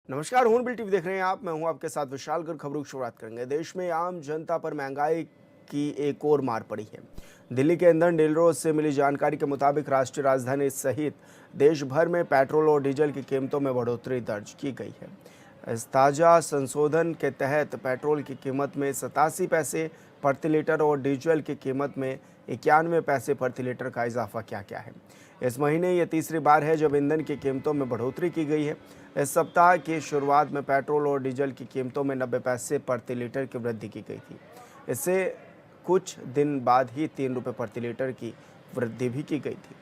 नमस्कार, हून टीवी देख रहे हैं आप। मैं हूं आपके साथ विशाल कर खबरों की शुरुआत करेंगे। देश में आम जनता पर महंगाई की एक और मार पड़ी है। दिल्ली के ईंधन डीलरों से मिली जानकारी के मुताबिक राष्ट्रीय राजधानी सहित देश भर में पेट्रोल और डीजल की कीमतों में बढ़ोतरी दर्ज की गई है। इस ताज़ा संशोधन के तहत पेट्रोल की कीमत में 87 पैसे प्रति लीटर और डीजल की कीमत में 91 पैसे प्रति लीटर का इजाफा किया गया है। इस महीने ये तीसरी बार है जब ईंधन की कीमतों में बढ़ोतरी की गई है। इस सप्ताह की शुरुआत में पेट्रोल और डीजल की कीमतों में 90 पैसे प्रति लीटर की वृद्धि की गई थी। इससे कुछ दिन बाद ही 3 रुपये प्रति लीटर की वृद्धि भी की गई थी।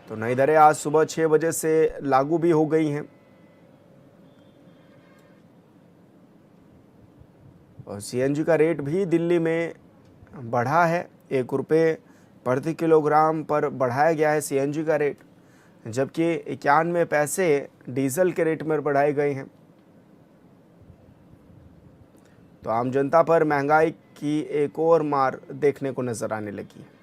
तो नई दरें आज सुबह 6 बजे से लागू भी हो गई हैं और सीएनजी का रेट भी दिल्ली में बढ़ा है। 1 रुपये प्रति किलोग्राम पर बढ़ाया गया है सीएनजी का रेट, जबकि 91 पैसे डीजल के रेट में बढ़ाए गए हैं। तो आम जनता पर महंगाई की एक और मार देखने को नजर आने लगी है।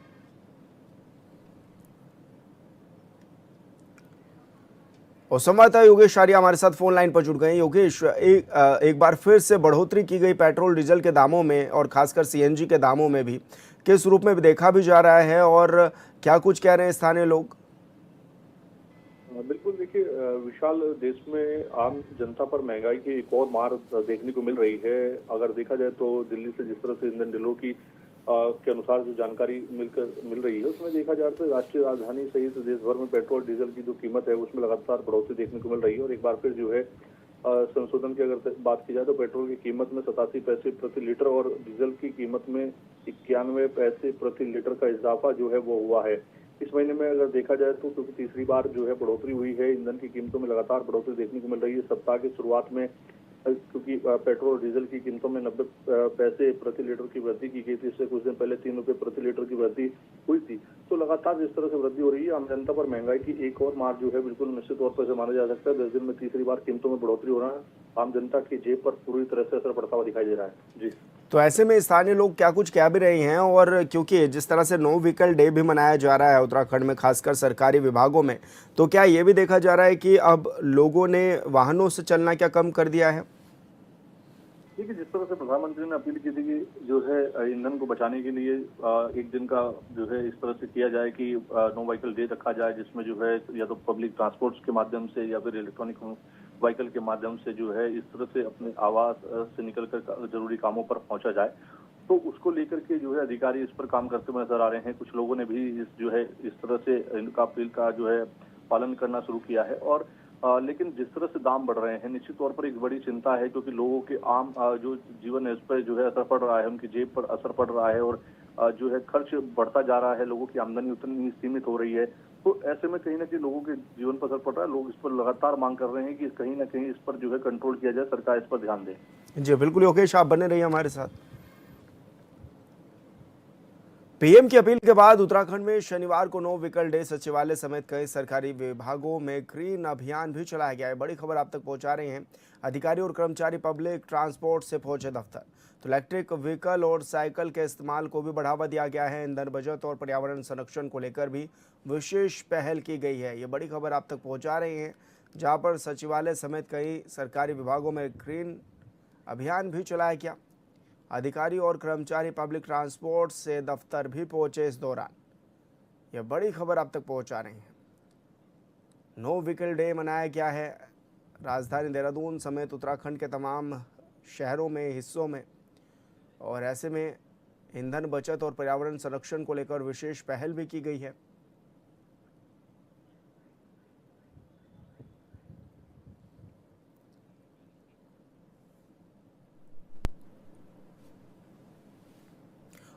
और संवाददाता योगेश आर्या हमारे साथ फोन लाइन पर जुड़ गए हैं। योगेश, एक बार फिर से बढ़ोतरी की गई पेट्रोल डीजल के दामों में और खासकर सीएनजी के दामों में भी किस रूप में देखा भी जा रहा है और क्या कुछ कह रहे हैं स्थानीय लोग? बिल्कुल देखिए विशाल, देश में आम जनता पर महंगाई की एक और मार देखने को मिल रही है। अगर देखा जाए तो दिल्ली से जिस तरह से ईंधन डीलरों की के अनुसार जो जानकारी मिल रही है, उसमें देखा जाए तो राष्ट्रीय राजधानी सहित देश भर में पेट्रोल डीजल की जो कीमत है उसमें लगातार बढ़ोतरी देखने को मिल रही है। और एक बार फिर जो है संशोधन की अगर बात की जाए तो पेट्रोल की कीमत में 87 पैसे प्रति लीटर और डीजल की कीमत में 91 पैसे प्रति लीटर का इजाफा जो है वो हुआ है। इस महीने में अगर देखा जाए तो क्योंकि तीसरी बार जो है बढ़ोतरी हुई है, ईंधन की कीमतों में लगातार बढ़ोतरी देखने को मिल रही है। सप्ताह की शुरुआत में क्योंकि पेट्रोल और डीजल की कीमतों में 90 पैसे प्रति लीटर की वृद्धि की गई थी, इससे कुछ दिन पहले 3 रुपये प्रति लीटर की वृद्धि हुई थी। तो लगातार जिस तरह से वृद्धि हो रही है, आम जनता पर महंगाई की एक और मार जो है बिल्कुल निश्चित तौर पर माना जा सकता है। 10 दिन में तीसरी बार कीमतों में बढ़ोतरी हो रहा है, आम जनता की जेब पर पूरी तरह से असर पड़ता हुआ दिखाई दे रहा है। जी, तो ऐसे में स्थानीय लोग क्या कुछ कह भी रहे हैं? और क्योंकि जिस तरह से नो व्हीकल डे भी मनाया जा रहा है उत्तराखंड में, खासकर सरकारी विभागों में, तो क्या ये भी देखा जा रहा है कि अब लोगों ने वाहनों से चलना क्या कम कर दिया है? देखिए जिस तरह से प्रधानमंत्री ने अपील की थी कि जो है ईंधन को बचाने के लिए एक दिन का जो है इस तरह से किया जाए कि नो व्हीकल डे रखा जाए, जिसमें जो है या तो पब्लिक ट्रांसपोर्ट्स के माध्यम से या फिर इलेक्ट्रॉनिक व्हीकल के माध्यम से जो है इस तरह से अपने आवास से निकलकर जरूरी कामों पर पहुंचा जाए। तो उसको लेकर के जो है अधिकारी इस पर काम करते हुए नजर आ रहे हैं। कुछ लोगों ने भी इस तरह से इनका अपील का जो है पालन करना शुरू किया है। और लेकिन जिस तरह से दाम बढ़ रहे हैं, निश्चित तौर पर एक बड़ी चिंता है, क्योंकि लोगों के आम जो जीवन है उस पर जो है असर पड़ रहा है, उनकी जेब पर असर पड़ रहा है और जो है खर्च बढ़ता जा रहा है, लोगों की आमदनी उतनी ही सीमित हो रही है। तो ऐसे में कहीं ना कहीं लोगों के जीवन पर असर पड़ रहा है। लोग इस पर लगातार मांग कर रहे हैं कि कहीं ना कहीं इस पर जो है कंट्रोल किया जाए, सरकार इस पर ध्यान दे। जी बिल्कुल योगेश, आप बने रहिए हमारे साथ। पीएम की अपील के बाद उत्तराखंड में शनिवार को नो व्हीकल डे सचिवालय समेत कई सरकारी विभागों में ग्रीन अभियान भी चलाया गया है। बड़ी खबर आप तक पहुंचा रहे हैं। अधिकारी और कर्मचारी पब्लिक ट्रांसपोर्ट से पहुंचे दफ्तर। तो इलेक्ट्रिक व्हीकल और साइकिल के इस्तेमाल को भी बढ़ावा दिया गया है। ईंधन बचत और पर्यावरण संरक्षण को लेकर भी विशेष पहल की गई है। ये बड़ी खबर आप तक पहुँचा रहे हैं, जहाँ पर सचिवालय समेत कई सरकारी विभागों में ग्रीन अभियान भी चलाया गया। अधिकारी और कर्मचारी पब्लिक ट्रांसपोर्ट से दफ्तर भी पहुंचे इस दौरान। यह बड़ी खबर आप तक पहुंचा रहे हैं। नो व्हीकल डे मनाया गया है राजधानी देहरादून समेत उत्तराखंड के तमाम शहरों में, हिस्सों में। और ऐसे में ईंधन बचत और पर्यावरण संरक्षण को लेकर विशेष पहल भी की गई है।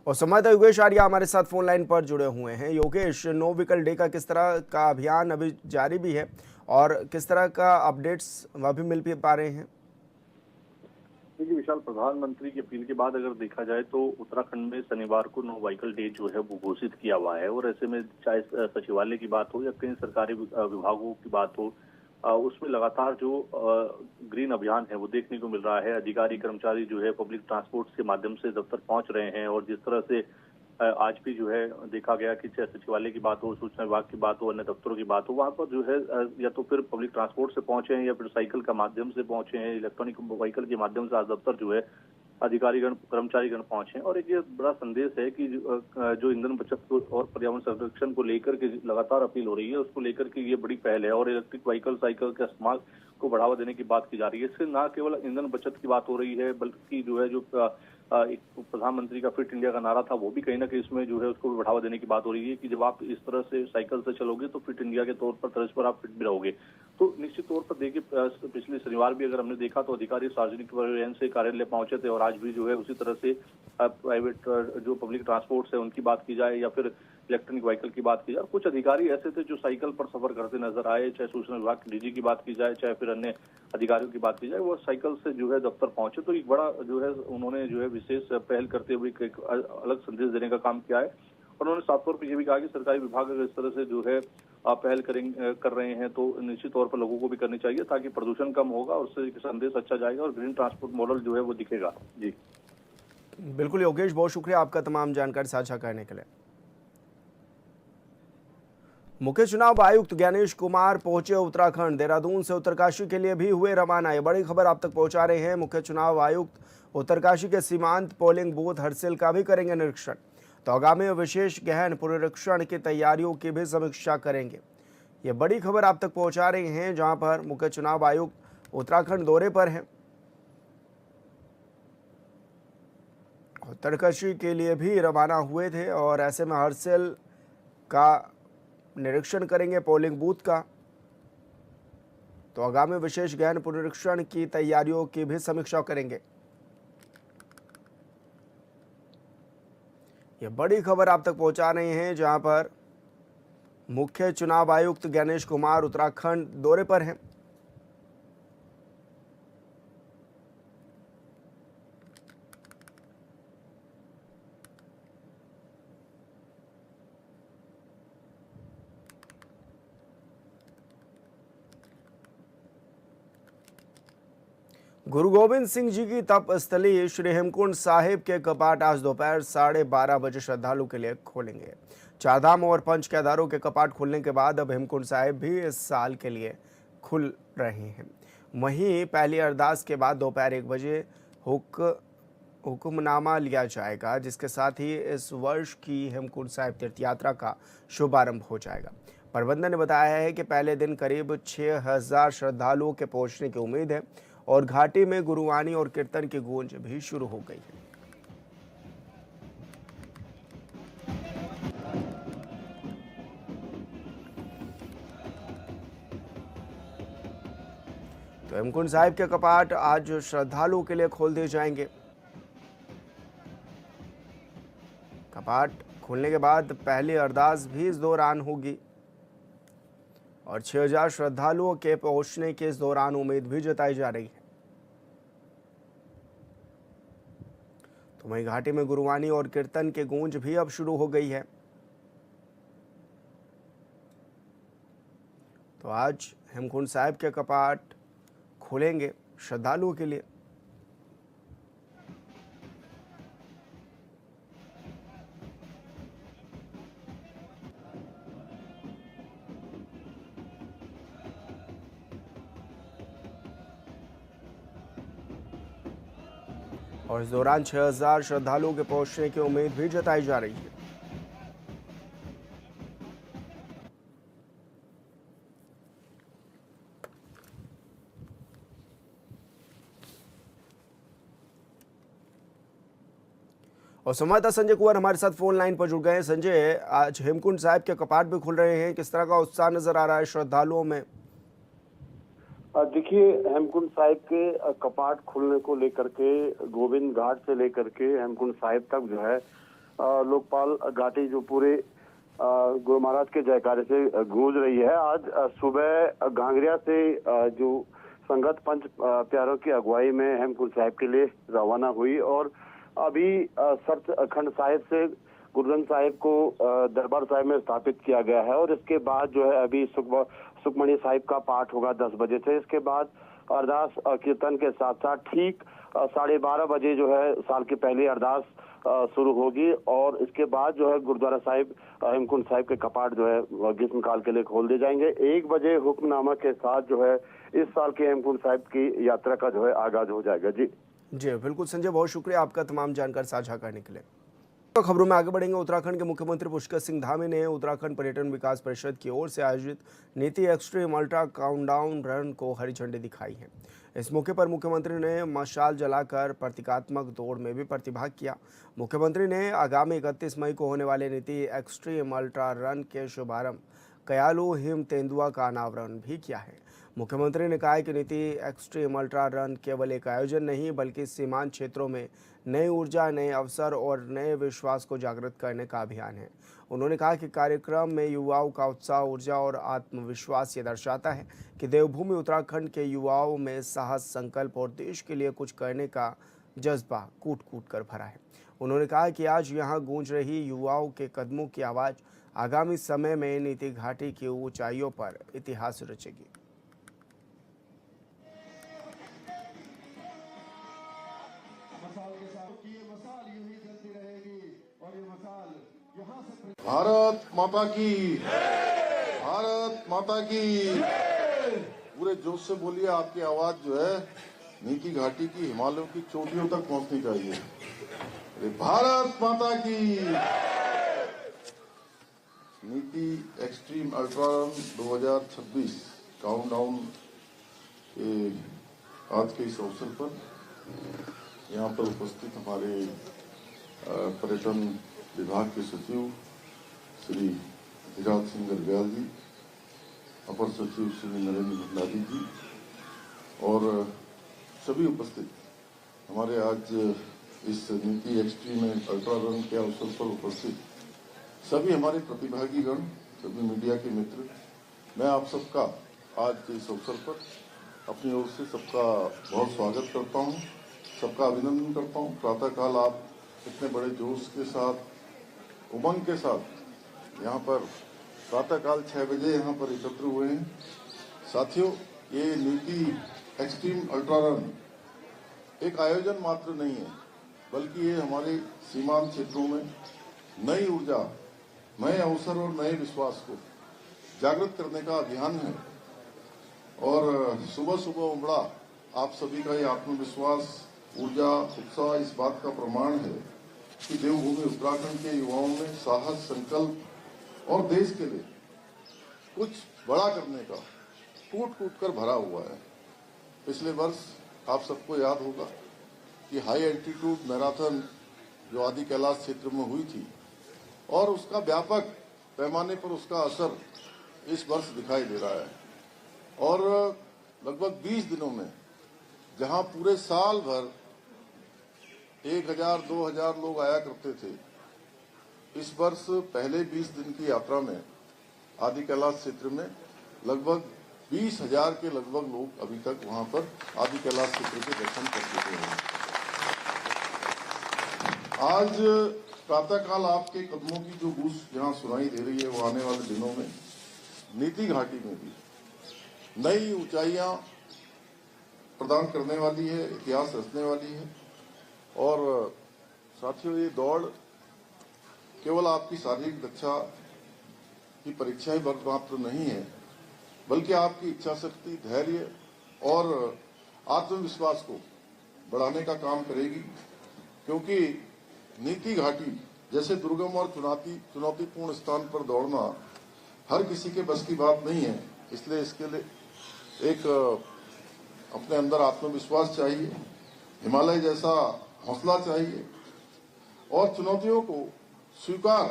और संवाददाता योगेश आर्या हमारे साथ फोन लाइन पर जुड़े हुए हैं। योगेश, नो व्हीकल डे का किस तरह का अभियान अभी जारी भी है और किस तरह का अपडेट्स वह भी मिल भी पा रहे हैं? देखिए विशाल, प्रधानमंत्री की अपील के बाद अगर देखा जाए तो उत्तराखंड में शनिवार को नो व्हीकल डे जो है वो घोषित किया हुआ है। और ऐसे में चाहे सचिवालय की बात हो या कई सरकारी विभागों की बात हो, उसमें लगातार जो ग्रीन अभियान है वो देखने को मिल रहा है। अधिकारी कर्मचारी जो है पब्लिक ट्रांसपोर्ट के माध्यम से दफ्तर पहुंच रहे हैं और जिस तरह से आज भी जो है देखा गया कि चाहे सचिवालय की बात हो, सूचना विभाग की बात हो, अन्य दफ्तरों की बात हो, वहां पर जो है या तो फिर पब्लिक ट्रांसपोर्ट से पहुंचे हैं या फिर साइकिल का माध्यम से पहुंचे हैं, इलेक्ट्रॉनिक व्हीकल के माध्यम से आज दफ्तर जो है अधिकारीगण कर्मचारीगण पहुंचे हैं। और एक ये बड़ा संदेश है कि जो ईंधन बचत को और पर्यावरण संरक्षण को लेकर के लगातार अपील हो रही है, उसको लेकर के ये बड़ी पहल है और इलेक्ट्रिक व्हीकल साइकिल के इस्तेमाल को बढ़ावा देने की बात की जा रही है। इससे न केवल ईंधन बचत की बात हो रही है, बल्कि जो है जो एक प्रधानमंत्री का फिट इंडिया का नारा था, वो भी कहीं ना कहीं इसमें जो है उसको भी बढ़ावा देने की बात हो रही है कि जब आप इस तरह से साइकिल से चलोगे तो फिट इंडिया के तौर पर तर्ज पर आप फिट भी रहोगे। तो निश्चित तौर पर देखिए, पिछले शनिवार भी अगर हमने देखा तो अधिकारी सार्वजनिक परिवहन से कार्यालय पहुंचे थे और आज भी जो है उसी तरह से प्राइवेट जो पब्लिक ट्रांसपोर्ट है उनकी बात की जाए या फिर इलेक्ट्रॉनिक व्हीकल की बात की जाए। कुछ अधिकारी ऐसे थे जो साइकिल पर सफर करते नजर आए, चाहे सूचना विभाग के डीजी की बात की जाए, चाहे फिर अन्य अधिकारियों की बात की जाए, वो साइकिल से जो है दफ्तर पहुंचे। तो एक बड़ा जो है उन्होंने जो है विशेष पहल करते हुए एक अलग संदेश देने का काम किया है। और उन्होंने साफ तौर पर यह भी कहा कि सरकारी विभाग अगर इस तरह से जो है पहल कर रहे हैं तो निश्चित तौर पर लोगों को भी करनी चाहिए, ताकि प्रदूषण कम होगा और उससे एक संदेश अच्छा जाएगा और ग्रीन ट्रांसपोर्ट मॉडल जो है वो दिखेगा। जी बिल्कुल योगेश, बहुत शुक्रिया आपका तमाम जानकारी साझा करने के लिए। मुख्य चुनाव आयुक्त ज्ञानेश कुमार पहुंचे उत्तराखंड। देहरादून से उत्तरकाशी के लिए भी हुए रवाना। ये बड़ी खबर आप तक पहुंचा रहे हैं। मुख्य चुनाव आयुक्त उत्तरकाशी के सीमांत पोलिंग बूथ हरसिल का भी करेंगे निरीक्षण। तो आगामी विशेष गहन पुनरीक्षण की तैयारियों की भी समीक्षा करेंगे। ये बड़ी खबर आप तक पहुंचा रहे हैं, जहां पर मुख्य चुनाव आयुक्त उत्तराखंड दौरे पर हैं। उत्तरकाशी के लिए भी रवाना हुए थे और ऐसे में हरसिल का निरीक्षण करेंगे, पोलिंग बूथ का। तो आगामी विशेष गहन पुनरीक्षण की तैयारियों की भी समीक्षा करेंगे। यह बड़ी खबर आप तक पहुंचा रहे हैं, जहां पर मुख्य चुनाव आयुक्त ज्ञानेश कुमार उत्तराखंड दौरे पर हैं। गुरु गोविंद सिंह जी की तप स्थली श्री हेमकुंड साहिब के कपाट आज दोपहर 12:30 बजे श्रद्धालु के लिए खोलेंगे। चारधाम और पंच केदारों के कपाट खुलने के बाद अब हेमकुंड साहिब भी इस साल के लिए खुल रहे हैं। वहीं पहली अरदास के बाद दोपहर 1 बजे हुक्मनामा लिया जाएगा, जिसके साथ ही इस वर्ष की हेमकुंड साहिब तीर्थ यात्रा का शुभारंभ हो जाएगा। प्रबंधन ने बताया है कि पहले दिन करीब 6000 श्रद्धालुओं के पहुंचने की उम्मीद है और घाटी में गुरुवाणी और कीर्तन की गूंज भी शुरू हो गई है। तो हेमकुंड साहिब के कपाट आज श्रद्धालुओं के लिए खोल दिए जाएंगे। कपाट खुलने के बाद पहली अरदास भी इस दौरान होगी और 6000 श्रद्धालुओं के पहुंचने के इस दौरान उम्मीद भी जताई जा रही है। तो वहीं घाटी में गुरुवाणी और कीर्तन की गूंज भी अब शुरू हो गई है। तो आज हेमकुंड साहिब के कपाट खुलेंगे श्रद्धालुओं के लिए। और इस दौरान 6000 श्रद्धालुओं के पहुंचने की उम्मीद भी जताई जा रही है। और संवाददाता संजय कुंवर हमारे साथ फोन लाइन पर जुड़ गए हैं। संजय, आज हेमकुंड साहिब के कपाट भी खुल रहे हैं, किस तरह का उत्साह नजर आ रहा है श्रद्धालुओं में? देखिए, हेमकुंड साहिब के कपाट खुलने को लेकर के गोविंद घाट से लेकर के हेमकुंड साहिब तक जो है लोकपाल घाटी जो पूरे गुरु महाराज के जयकारे से गूंज रही है। आज सुबह घांगरिया से जो संगत पंच प्यारों की अगुवाई में हेमकुंड साहिब के लिए रवाना हुई और अभी सचखंड साहिब से गुरुग्रंथ साहिब को दरबार साहिब में स्थापित किया गया है और इसके बाद जो है अभी सुखमणी साहिब का पाठ होगा 10 बजे से। इसके बाद अरदास कीर्तन के साथ साथ ठीक 12:30 बजे जो है साल की पहली अरदास शुरू होगी और इसके बाद जो है गुरुद्वारा साहिब हेमकुंड साहिब के कपाट जो है ग्रीष्मकाल के लिए खोल दिए जाएंगे। 1 बजे हुक्मनामा के साथ जो है इस साल के हेमकुंड साहिब की यात्रा का जो है आगाज हो जाएगा। जी बिल्कुल संजय, बहुत शुक्रिया आपका तमाम जानकारी साझा करने के लिए। तो खबरों में आगे बढ़ेंगे। उत्तराखंड के मुख्यमंत्री पुष्कर सिंह धामी ने उत्तराखंड पर्यटन विकास परिषद की ओर से आयोजित नीति एक्सट्रीम अल्ट्रा काउंटडाउन रन को हरी झंडी दिखाई है। इस मौके पर मुख्यमंत्री ने मशाल जलाकर प्रतीकात्मक दौड़ में भी प्रतिभाग किया। मुख्यमंत्री ने आगामी 31 मई को होने वाले नीति एक्सट्रीम अल्ट्रा रन के शुभारंभ कयालू हिम तेंदुआ का अनावरण भी किया है। मुख्यमंत्री ने कहा कि नीति एक्सट्रीम अल्ट्रा रन केवल एक आयोजन नहीं बल्कि सीमांत क्षेत्रों में नई ऊर्जा, नए अवसर और नए विश्वास को जागृत करने का अभियान है। उन्होंने कहा कि कार्यक्रम में युवाओं का उत्साह, ऊर्जा और आत्मविश्वास ये दर्शाता है कि देवभूमि उत्तराखंड के युवाओं में साहस, संकल्प और देश के लिए कुछ करने का जज्बा कूट कूट कर भरा है। उन्होंने कहा कि आज यहाँ गूंज रही युवाओं के कदमों की आवाज़ आगामी समय में नीति घाटी की ऊंचाइयों पर इतिहास रचेगी। भारत माता की, भारत माता की। पूरे जोश से बोलिए, आपकी आवाज जो है नीति घाटी की, हिमालयों की चोटियों तक पहुंचनी चाहिए। अरे भारत माता की। नीति एक्सट्रीम अल्ट्रा 2026 काउंटडाउन के आज के इस अवसर पर यहाँ पर उपस्थित हमारे पर्यटन विभाग के सचिव श्री धीराज सिंह गर्ब्याल जी, अपर सचिव श्री नरेंद्र भंडारी जी और सभी उपस्थित हमारे आज इस नीति एक्सट्रीम अल्ट्रा रन के अवसर पर उपस्थित सभी हमारे प्रतिभागीगण, सभी मीडिया के मित्र, मैं आप सबका आज इस अवसर पर अपनी ओर से सबका बहुत स्वागत करता हूं, सबका अभिनंदन करता हूं। प्रातःकाल आप इतने बड़े जोश के साथ, उमंग के साथ यहाँ पर प्रातःकाल 6 बजे यहाँ पर एकत्र हुए हैं। साथियों, ये नीति एक्सट्रीम अल्ट्रा रन एक आयोजन मात्र नहीं है, बल्कि ये हमारे सीमांत क्षेत्रों में नई ऊर्जा, नए अवसर और नए विश्वास को जागृत करने का अभियान है। और सुबह सुबह उमड़ा आप सभी का ये आत्मविश्वास, ऊर्जा, उत्साह इस बात का प्रमाण है कि देवभूमि उत्तराखंड के युवाओं में साहस, संकल्प और देश के लिए कुछ बड़ा करने का कूट कूट कर भरा हुआ है। पिछले वर्ष आप सबको याद होगा कि हाई एल्टीट्यूड मैराथन जो आदि कैलाश क्षेत्र में हुई थी और उसका व्यापक पैमाने पर उसका असर इस वर्ष दिखाई दे रहा है। और लगभग 20 दिनों में जहां पूरे साल भर 1000-2000 लोग आया करते थे, इस वर्ष पहले 20 दिन की यात्रा में आदि कैलाश क्षेत्र में लगभग 20,000 के लगभग लोग अभी तक वहां पर आदि कैलाश क्षेत्र के दर्शन कर चुके हैं। आज प्रातःकाल आपके कदमों की जो गूंज जहां सुनाई दे रही है, वो आने वाले दिनों में नीति घाटी में भी नई ऊंचाइयां प्रदान करने वाली है, इतिहास रचने वाली है। और साथियों, ये दौड़ केवल आपकी शारीरिक दक्षता की परीक्षा ही मात्र नहीं है, बल्कि आपकी इच्छा शक्ति, धैर्य और आत्मविश्वास को बढ़ाने का काम करेगी। क्योंकि नीति घाटी जैसे दुर्गम और चुनौतीपूर्ण स्थान पर दौड़ना हर किसी के बस की बात नहीं है। इसलिए इसके लिए एक अपने अंदर आत्मविश्वास चाहिए, हिमालय जैसा हौसला चाहिए और चुनौतियों को स्वीकार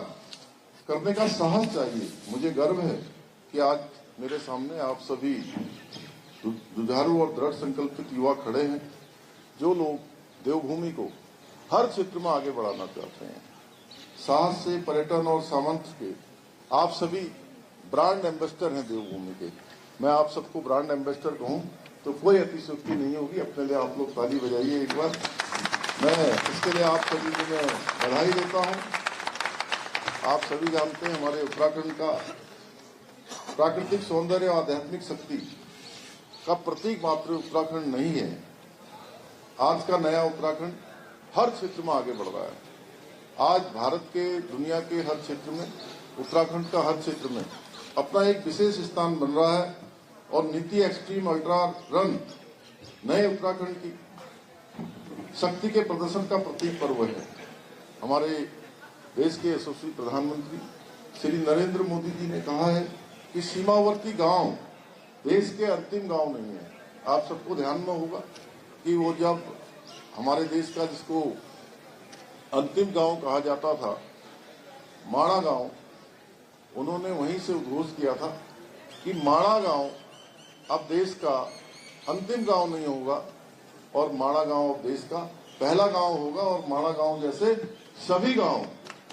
करने का साहस चाहिए। मुझे गर्व है कि आज मेरे सामने आप सभी जुझारू और दृढ़ संकल्पित युवा खड़े हैं, जो लोग देवभूमि को हर क्षेत्र में आगे बढ़ाना चाहते हैं। साहस से पर्यटन और सामंत के आप सभी ब्रांड एम्बेसडर हैं देवभूमि के। मैं आप सबको ब्रांड एम्बेसडर कहूं तो कोई अतिशयोक्ति नहीं होगी। अपने लिए आप लोग ताली बजाइए एक बार। मैं इसके लिए आप सभी को मैं बधाई देता हूं। आप सभी जानते हैं हमारे उत्तराखंड का प्राकृतिक सौंदर्य और आध्यात्मिक शक्ति का प्रतीक मात्र उत्तराखंड नहीं है। आज का नया उत्तराखंड हर क्षेत्र में आगे बढ़ रहा है आज भारत के दुनिया के हर क्षेत्र में, उत्तराखंड का हर क्षेत्र में अपना एक विशेष स्थान बन रहा है और नीति एक्सट्रीम अल्ट्रा रन नए उत्तराखंड की शक्ति के प्रदर्शन का प्रतीक पर्व है। हमारे देश के यशस्वी प्रधानमंत्री श्री नरेंद्र मोदी जी ने कहा है कि सीमावर्ती गांव देश के अंतिम गांव नहीं है। आप सबको ध्यान में होगा कि वो जब हमारे देश का जिसको अंतिम गांव कहा जाता था, माणा गांव, उन्होंने वहीं से उद्घोष किया था कि माणा गांव अब देश का अंतिम गांव नहीं होगा और माणा गांव अब देश का पहला गांव होगा और माणा गांव जैसे सभी गांव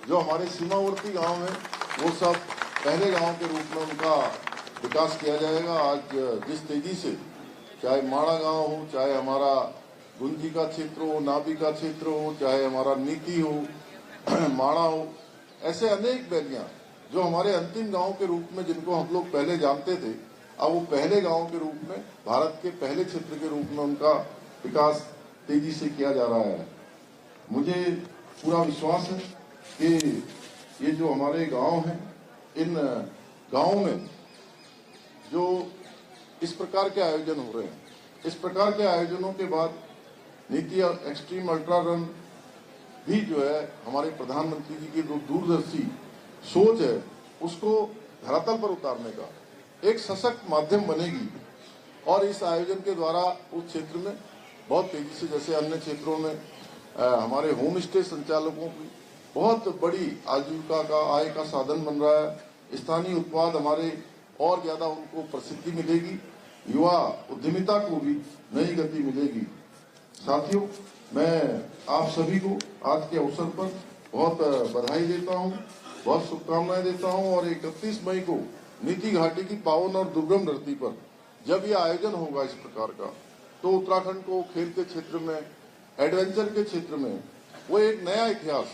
जो हमारे सीमावर्ती गांव हैं वो सब पहले गांव के रूप में उनका विकास किया जाएगा। आज जिस तेजी से चाहे माणा गांव हो, चाहे हमारा गुंजी का क्षेत्र हो, नाभी का क्षेत्र हो, चाहे हमारा नीति हो, माणा हो, ऐसे अनेक वैलियां जो हमारे अंतिम गांव के रूप में जिनको हम लोग पहले जानते थे, अब वो पहले गांव के रूप में भारत के पहले क्षेत्र के रूप में उनका विकास तेजी से किया जा रहा है। मुझे पूरा विश्वास है कि ये जो हमारे गांव हैं, इन गांवों में जो इस प्रकार के आयोजन हो रहे हैं, इस प्रकार के आयोजनों के बाद नीति एक्सट्रीम अल्ट्रा रन भी जो है हमारे प्रधानमंत्री जी की जो दूरदर्शी सोच है उसको धरातल पर उतारने का एक सशक्त माध्यम बनेगी और इस आयोजन के द्वारा उस क्षेत्र में बहुत तेजी से, जैसे अन्य क्षेत्रों में हमारे होम स्टे संचालकों की बहुत बड़ी आजीविका का आय का साधन बन रहा है। स्थानीय उत्पाद हमारे और ज्यादा उनको प्रसिद्धि मिलेगी, युवा उद्यमिता को भी नई गति मिलेगी। साथियों, मैं आप सभी को आज के अवसर पर बहुत बधाई देता हूं, बहुत शुभकामनाएं देता हूं और 31 मई को नीति घाटी की पावन और दुर्गम धरती पर जब यह आयोजन होगा इस प्रकार का, तो उत्तराखंड को खेल के क्षेत्र में, एडवेंचर के क्षेत्र में वो एक नया इतिहास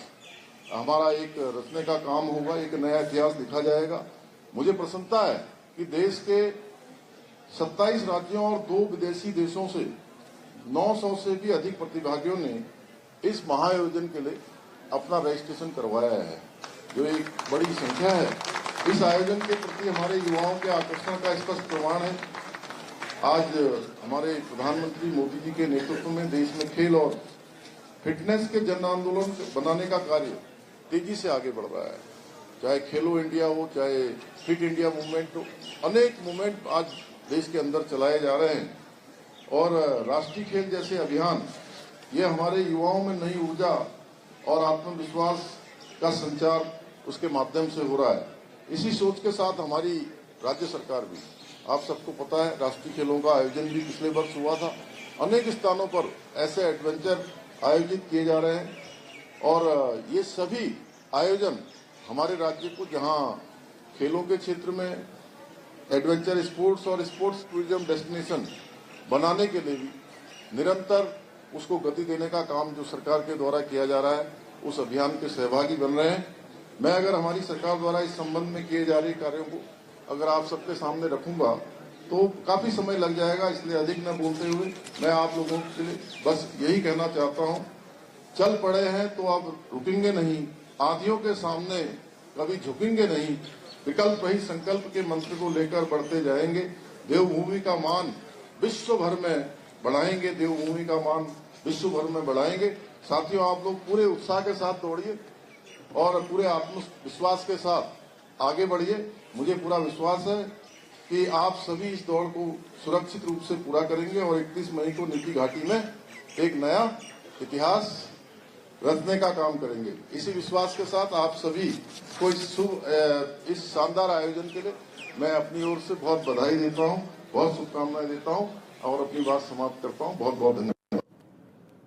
हमारा एक रचने का काम होगा, एक नया इतिहास लिखा जाएगा। मुझे प्रसन्नता है कि देश के 27 राज्यों और 2 विदेशी देशों से 900 से भी अधिक प्रतिभागियों ने इस महाआयोजन के लिए अपना रजिस्ट्रेशन करवाया है, जो एक बड़ी संख्या है। इस आयोजन के प्रति हमारे युवाओं के आकर्षण का स्पष्ट प्रमाण है। आज हमारे प्रधानमंत्री मोदी जी के नेतृत्व में देश में खेल और फिटनेस के जन आंदोलन बनाने का कार्य तेजी से आगे बढ़ रहा है। चाहे खेलो इंडिया हो, चाहे फिट इंडिया मूवमेंट हो, अनेक मूवमेंट आज देश के अंदर चलाए जा रहे हैं और राष्ट्रीय खेल जैसे अभियान ये हमारे युवाओं में नई ऊर्जा और आत्मविश्वास का संचार उसके माध्यम से हो रहा है। इसी सोच के साथ हमारी राज्य सरकार भी, आप सबको पता है, राष्ट्रीय खेलों का आयोजन भी पिछले वर्ष हुआ था। अनेक स्थानों पर ऐसे एडवेंचर आयोजित किए जा रहे हैं और ये सभी आयोजन हमारे राज्य को जहां खेलों के क्षेत्र में एडवेंचर स्पोर्ट्स और स्पोर्ट्स टूरिज्म डेस्टिनेशन बनाने के लिए भी निरंतर उसको गति देने का काम जो सरकार के द्वारा किया जा रहा है, उस अभियान के सहभागी बन रहे हैं। मैं अगर हमारी सरकार द्वारा इस संबंध में किए जा रहे कार्यों को अगर आप सबके सामने रखूंगा तो काफी समय लग जाएगा, इसलिए अधिक न बोलते हुए मैं आप लोगों के लिए बस यही कहना चाहता हूं, चल पड़े हैं तो अब रुकेंगे नहीं, आंधियों के सामने कभी झुकेंगे नहीं, विकल्प ही संकल्प के मंत्र को लेकर बढ़ते जाएंगे। देवभूमि का मान विश्व भर में बढ़ाएंगे, देवभूमि का मान विश्व भर में बढ़ाएंगे। साथियों, आप लोग पूरे उत्साह के साथ दौड़िए और पूरे आत्मविश्वास के साथ आगे बढ़िए। मुझे पूरा विश्वास है कि आप सभी इस दौड़ को सुरक्षित रूप से पूरा करेंगे और 31 मई को नीति घाटी में एक नया इतिहास रचने का काम करेंगे। इसी विश्वास के साथ आप सभी को इस शानदार आयोजन के लिए मैं अपनी ओर से बहुत बधाई देता हूं, बहुत शुभकामनाएं देता हूं और अपनी बात समाप्त करता हूं। बहुत बहुत धन्यवाद।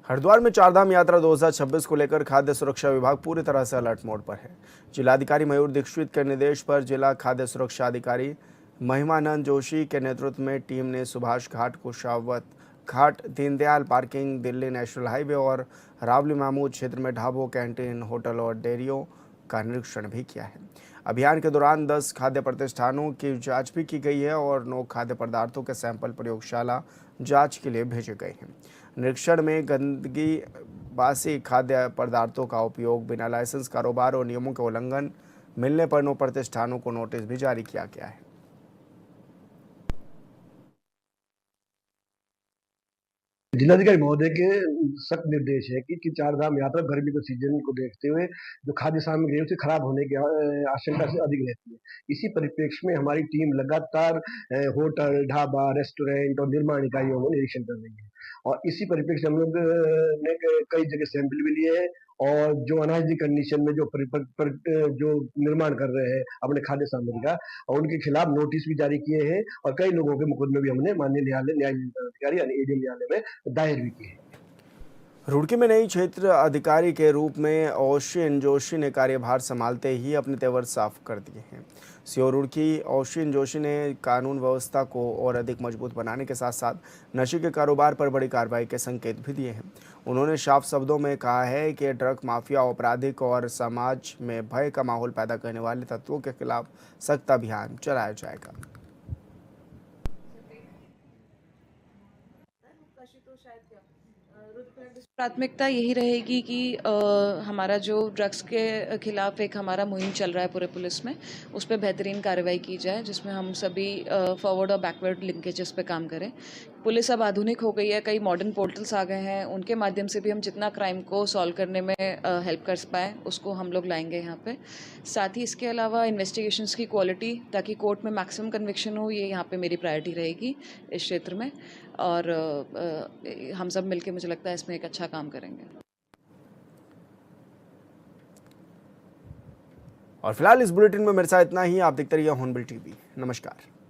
हरिद्वार में चारधाम यात्रा 2026 को लेकर खाद्य सुरक्षा विभाग पूरी तरह से अलर्ट मोड पर है। जिलाधिकारी मयूर दीक्षित के निर्देश पर जिला खाद्य सुरक्षा अधिकारी महिमानंद जोशी के नेतृत्व में टीम ने Subhash Ghat, Kushawat Ghat, Deendayal parking, Delhi national highway और रावली महमूद क्षेत्र में ढाबों, कैंटीन, होटल और डेयरियों का निरीक्षण भी किया है। अभियान के दौरान 10 खाद्य प्रतिष्ठानों की जांच भी की गई है और 9 खाद्य पदार्थों के सैंपल प्रयोगशाला जांच के लिए भेजे गए हैं। निरीक्षण में गंदगी बासी खाद्य पदार्थों का उपयोग, बिना लाइसेंस कारोबार और नियमों के उल्लंघन मिलने पर 9 प्रतिष्ठानों को नोटिस भी जारी किया गया है। जिलाधिकारी महोदय के सख्त निर्देश है कि चारधाम यात्रा गर्मी के सीजन को देखते हुए जो खाद्य सामग्री है उसे खराब होने की आशंका से अधिक रहती है। इसी परिप्रेक्ष्य में हमारी टीम लगातार होटल, ढाबा, रेस्टोरेंट और निर्माण इकाइयों में निरीक्षण कर रही है और इसी परिप्रेक्ष्य हम लोग ने कई जगह सैंपल भी लिए हैं और जो अनहाइजीनिक कंडीशन में जो निर्माण कर रहे हैं अपने खाद्य सामग्री का, और उनके खिलाफ नोटिस भी जारी किए हैं और कई लोगों के मुकदमे भी हमने माननीय न्यायालय अधिकारी यानी एडीएम न्यायालय में दायर भी किए हैं। रुड़की में नई क्षेत्र अधिकारी के रूप में ओशिन जोशी ने कार्यभार संभालते ही अपने तेवर साफ कर दिए हैं। सीओ रुड़की ओशिन जोशी ने कानून व्यवस्था को और अधिक मजबूत बनाने के साथ साथ नशे के कारोबार पर बड़ी कार्रवाई के संकेत भी दिए हैं। उन्होंने साफ शब्दों में कहा है कि ड्रग माफिया, आपराधिक और समाज में भय का माहौल पैदा करने वाले तत्वों के खिलाफ सख्त अभियान चलाया जाएगा। प्राथमिकता यही रहेगी कि हमारा जो ड्रग्स के खिलाफ एक हमारा मुहिम चल रहा है पूरे पुलिस में, उस पर बेहतरीन कार्रवाई की जाए, जिसमें हम सभी फॉरवर्ड और बैकवर्ड लिंकेजेस पे काम करें। पुलिस अब आधुनिक हो गई है, कई मॉडर्न पोर्टल्स आ गए हैं, उनके माध्यम से भी हम जितना क्राइम को सॉल्व करने में हेल्प कर पाएँ उसको हम लोग लाएंगे यहाँ पे। साथ ही इसके अलावा इन्वेस्टिगेशंस की क्वालिटी, ताकि कोर्ट में मैक्सिमम कन्विक्शन हो, ये यहाँ पे मेरी प्रायोरिटी रहेगी इस क्षेत्र में। और हम सब मिलके मुझे लगता है इसमें एक अच्छा काम करेंगे। और फिलहाल इस बुलेटिन में मेरे साथ इतना ही। आप देखते रहिए हॉर्नबिल टीवी। नमस्कार।